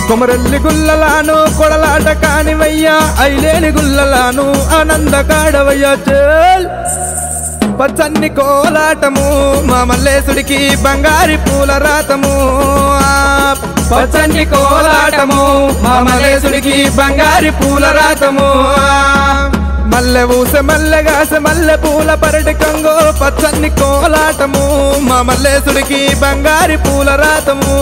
కొమరెల్లి గుల్లలాను కొడలాట కానివయ్యా ఐలేని గుల్లలాను ఆనంద కాడవయ్యా చేల్ పచ్చన్ని కోలాటము మా మల్లేశుడికి బంగారి పూల రాతము పచ్చన్ని కోలాటము మా మల్లేశుడికి బంగారి పూల రాతము మల్లె ఊస మల్లెగాస మల్లె పూల పరటి కంగో పచ్చన్ని కోలాటము మా మల్లేశుడికి బంగారి పూల రాతము